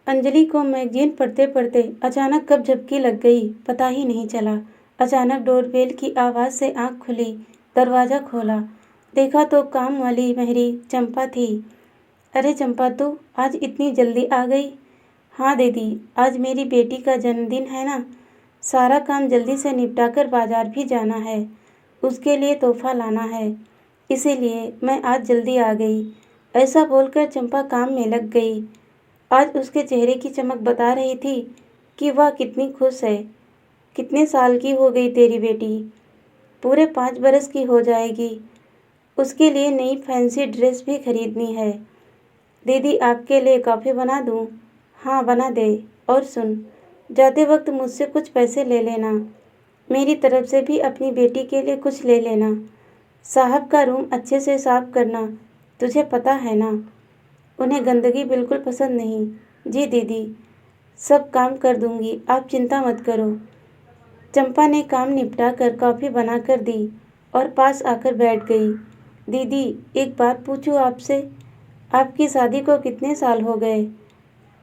अंजलि को मैगजीन पढ़ते पढ़ते अचानक कब झपकी लग गई पता ही नहीं चला। अचानक डोरबेल की आवाज़ से आंख खुली, दरवाज़ा खोला, देखा तो काम वाली मेहरी चंपा थी। अरे चंपा, तू आज इतनी जल्दी आ गई? हाँ दीदी, आज मेरी बेटी का जन्मदिन है ना, सारा काम जल्दी से निपटाकर बाजार भी जाना है, उसके लिए तोहफा लाना है, इसीलिए मैं आज जल्दी आ गई। ऐसा बोलकर चंपा काम में लग गई। आज उसके चेहरे की चमक बता रही थी कि वह कितनी खुश है। कितने साल की हो गई तेरी बेटी? पूरे 5 बरस की हो जाएगी। उसके लिए नई फैंसी ड्रेस भी खरीदनी है। दीदी, आपके लिए कॉफ़ी बना दूँ? हाँ बना दे। और सुन, जाते वक्त मुझसे कुछ पैसे ले लेना। मेरी तरफ से भी अपनी बेटी के लिए कुछ ले लेना। साहब का रूम अच्छे से साफ करना, तुझे पता है ना, उन्हें गंदगी बिल्कुल पसंद नहीं। जी दीदी, सब काम कर दूंगी, आप चिंता मत करो। चंपा ने काम निपटा कर कॉफ़ी बनाकर दी और पास आकर बैठ गई। दीदी, एक बात पूछूं आपसे? आपकी शादी को कितने साल हो गए?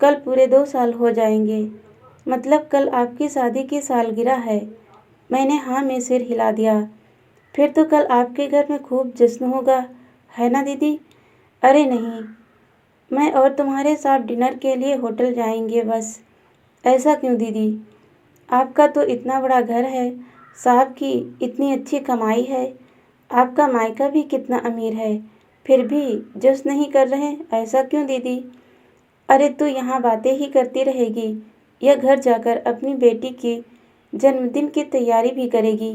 कल पूरे 2 साल हो जाएंगे। मतलब कल आपकी शादी की सालगिरह है। मैंने हाँ में सिर हिला दिया। फिर तो कल आपके घर में खूब जश्न होगा, है ना दीदी? अरे नहीं, मैं और तुम्हारे साथ डिनर के लिए होटल जाएंगे बस। ऐसा क्यों दीदी? आपका तो इतना बड़ा घर है, साहब की इतनी अच्छी कमाई है, आपका मायका भी कितना अमीर है, फिर भी जश्न नहीं कर रहे, ऐसा क्यों दीदी? अरे तू यहाँ बातें ही करती रहेगी या घर जाकर अपनी बेटी की जन्मदिन की तैयारी भी करेगी?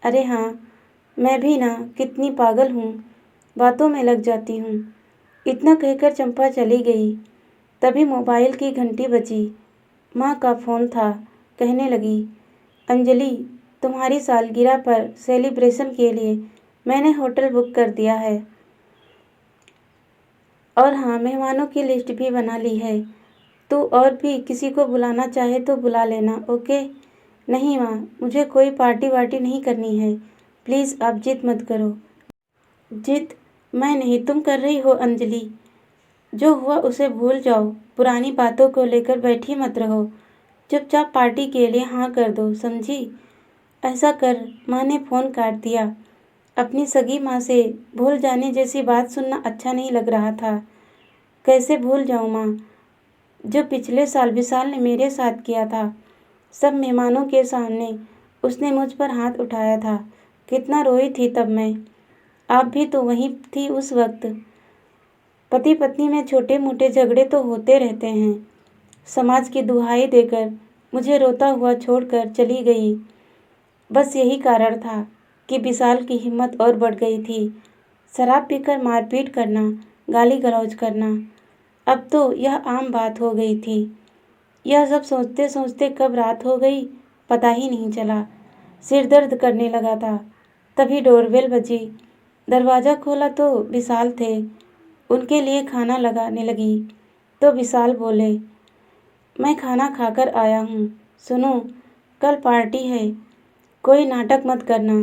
अरे हाँ, मैं भी ना कितनी पागल हूँ, बातों में लग जाती हूँ। इतना कहकर चंपा चली गई। तभी मोबाइल की घंटी बजी। माँ का फ़ोन था। कहने लगी, अंजलि, तुम्हारी सालगिरह पर सेलिब्रेशन के लिए मैंने होटल बुक कर दिया है। और हाँ, मेहमानों की लिस्ट भी बना ली है। तू और भी किसी को बुलाना चाहे तो बुला लेना, ओके? नहीं माँ, मुझे कोई पार्टी वार्टी नहीं करनी है। प्लीज़ आप जिद मत करो। जिद मैं नहीं, तुम कर रही हो अंजलि। जो हुआ उसे भूल जाओ, पुरानी बातों को लेकर बैठी मत रहो। चुपचाप पार्टी के लिए हाँ कर दो, समझी? ऐसा कर। माँ ने फ़ोन काट दिया। अपनी सगी माँ से भूल जाने जैसी बात सुनना अच्छा नहीं लग रहा था। कैसे भूल जाऊँ माँ, जो पिछले साल विशाल ने मेरे साथ किया था। सब मेहमानों के सामने उसने मुझ पर हाथ उठाया था। कितना रोई थी तब मैं। आप भी तो वहीं थी उस वक्त। पति पत्नी में छोटे मोटे झगड़े तो होते रहते हैं। समाज की दुहाई देकर मुझे रोता हुआ छोड़कर चली गई। बस यही कारण था कि विशाल की हिम्मत और बढ़ गई थी। शराब पीकर मारपीट करना, गाली गलौज करना, अब तो यह आम बात हो गई थी। यह सब सोचते सोचते कब रात हो गई पता ही नहीं चला। सिर दर्द करने लगा था। तभी डोरबेल बजी। दरवाज़ा खोला तो विशाल थे। उनके लिए खाना लगाने लगी तो विशाल बोले, मैं खाना खाकर आया हूँ। सुनो, कल पार्टी है, कोई नाटक मत करना,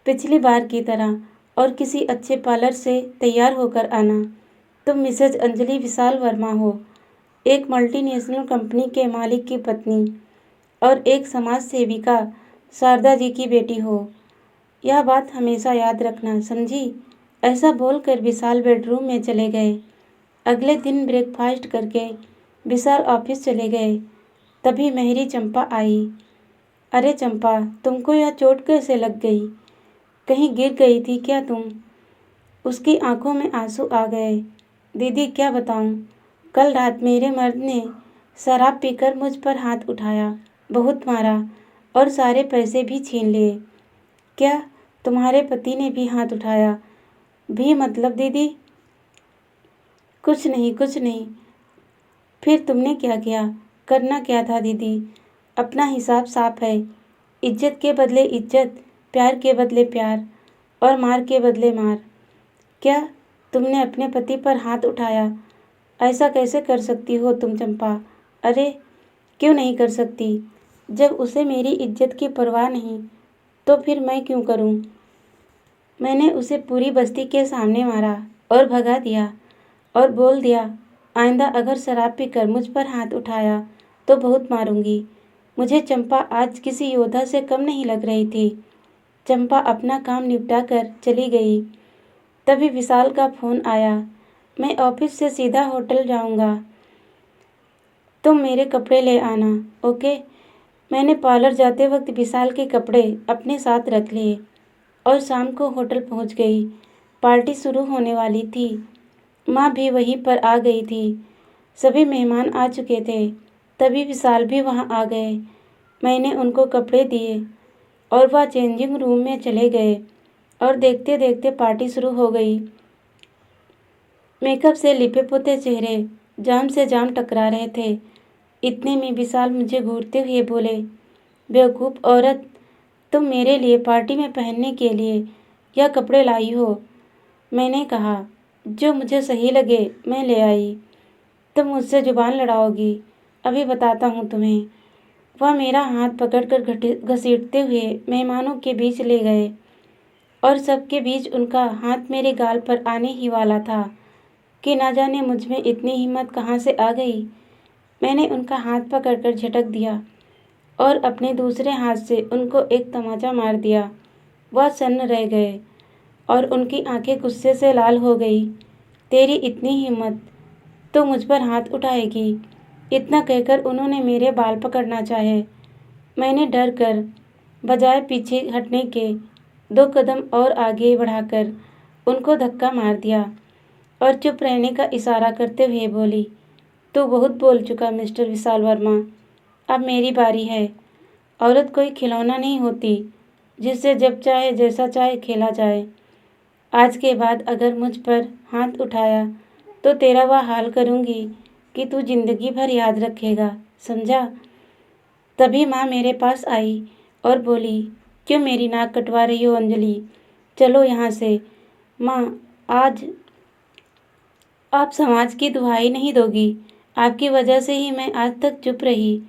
पिछली बार की तरह, और किसी अच्छे पार्लर से तैयार होकर आना। तुम मिसेज अंजलि विशाल वर्मा हो, एक मल्टीनेशनल कंपनी के मालिक की पत्नी और एक समाज सेविका शारदा जी की बेटी हो। यह बात हमेशा याद रखना, समझी? ऐसा बोलकर विशाल बेडरूम में चले गए। अगले दिन ब्रेकफास्ट करके विशाल ऑफिस चले गए। तभी मेहरी चंपा आई। अरे चंपा, तुमको यह चोट कैसे लग गई? कहीं गिर गई थी क्या तुम? उसकी आंखों में आंसू आ गए। दीदी क्या बताऊं, कल रात मेरे मर्द ने शराब पीकर मुझ पर हाथ उठाया, बहुत मारा और सारे पैसे भी छीन लिए। क्या तुम्हारे पति ने भी हाथ उठाया? भी मतलब दीदी? कुछ नहीं कुछ नहीं। फिर तुमने क्या किया? करना क्या था दीदी? अपना हिसाब साफ है। इज्जत के बदले इज्जत, प्यार के बदले प्यार और मार के बदले मार। क्या तुमने अपने पति पर हाथ उठाया? ऐसा कैसे कर सकती हो तुम चंपा? अरे क्यों नहीं कर सकती? जब उसे मेरी इज्जत की परवाह नहीं तो फिर मैं क्यों करूं? मैंने उसे पूरी बस्ती के सामने मारा और भगा दिया और बोल दिया, आइंदा अगर शराब पीकर मुझ पर हाथ उठाया तो बहुत मारूंगी। मुझे चंपा आज किसी योद्धा से कम नहीं लग रही थी। चंपा अपना काम निपटा कर चली गई। तभी विशाल का फ़ोन आया। मैं ऑफिस से सीधा होटल जाऊंगा, तुम मेरे कपड़े ले आना, ओके। मैंने पार्लर जाते वक्त विशाल के कपड़े अपने साथ रख लिए और शाम को होटल पहुंच गई। पार्टी शुरू होने वाली थी। माँ भी वहीं पर आ गई थी। सभी मेहमान आ चुके थे। तभी विशाल भी वहाँ आ गए। मैंने उनको कपड़े दिए और वह चेंजिंग रूम में चले गए और देखते देखते पार्टी शुरू हो गई। मेकअप से लिपे पुते चेहरे जाम से जाम टकरा रहे थे। इतने में विशाल मुझे घूरते हुए बोले, बेवकूफ़ औरत, तुम मेरे लिए पार्टी में पहनने के लिए यह कपड़े लाई हो। मैंने कहा, जो मुझे सही लगे मैं ले आई। तुम मुझसे जुबान लड़ाओगी, अभी बताता हूँ तुम्हें। वह मेरा हाथ पकड़कर घसीटते हुए मेहमानों के बीच ले गए और सबके बीच उनका हाथ मेरे गाल पर आने ही वाला था कि ना जाने मुझ में इतनी हिम्मत कहाँ से आ गई। मैंने उनका हाथ पकड़कर झटक दिया और अपने दूसरे हाथ से उनको एक तमाचा मार दिया। वह सन्न रह गए और उनकी आंखें गुस्से से लाल हो गई। तेरी इतनी हिम्मत, तो मुझ पर हाथ उठाएगी? इतना कहकर उन्होंने मेरे बाल पकड़ना चाहे। मैंने डर कर बजाय पीछे हटने के 2 कदम और आगे बढ़ाकर उनको धक्का मार दिया और चुप रहने का इशारा करते हुए बोली, तू बहुत बोल चुका मिस्टर विशाल वर्मा, अब मेरी बारी है। औरत कोई खिलौना नहीं होती जिससे जब चाहे जैसा चाहे खेला जाए। आज के बाद अगर मुझ पर हाथ उठाया तो तेरा वह हाल करूँगी कि तू जिंदगी भर याद रखेगा, समझा। तभी माँ मेरे पास आई और बोली, क्यों मेरी नाक कटवा रही हो अंजलि, चलो यहाँ से। माँ, आज आप समाज की दुहाई नहीं दोगी। आपकी वजह से ही मैं आज तक चुप रही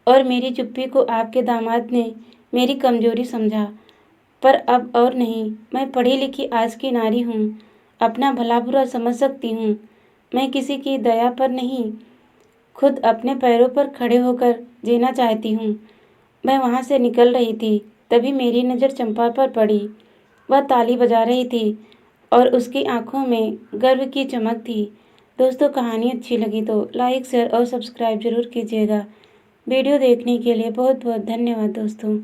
और मेरी चुप्पी को आपके दामाद ने मेरी कमजोरी समझा। पर अब और नहीं, मैं पढ़ी लिखी आज की नारी हूँ, अपना भला बुरा समझ सकती हूँ। मैं किसी की दया पर नहीं, खुद अपने पैरों पर खड़े होकर जीना चाहती हूँ। मैं वहाँ से निकल रही थी, तभी मेरी नज़र चंपा पर पड़ी। वह ताली बजा रही थी और उसकी आंखों में गर्व की चमक थी। दोस्तों, कहानी अच्छी लगी तो लाइक, शेयर और सब्सक्राइब ज़रूर कीजिएगा। वीडियो देखने के लिए बहुत बहुत धन्यवाद दोस्तों।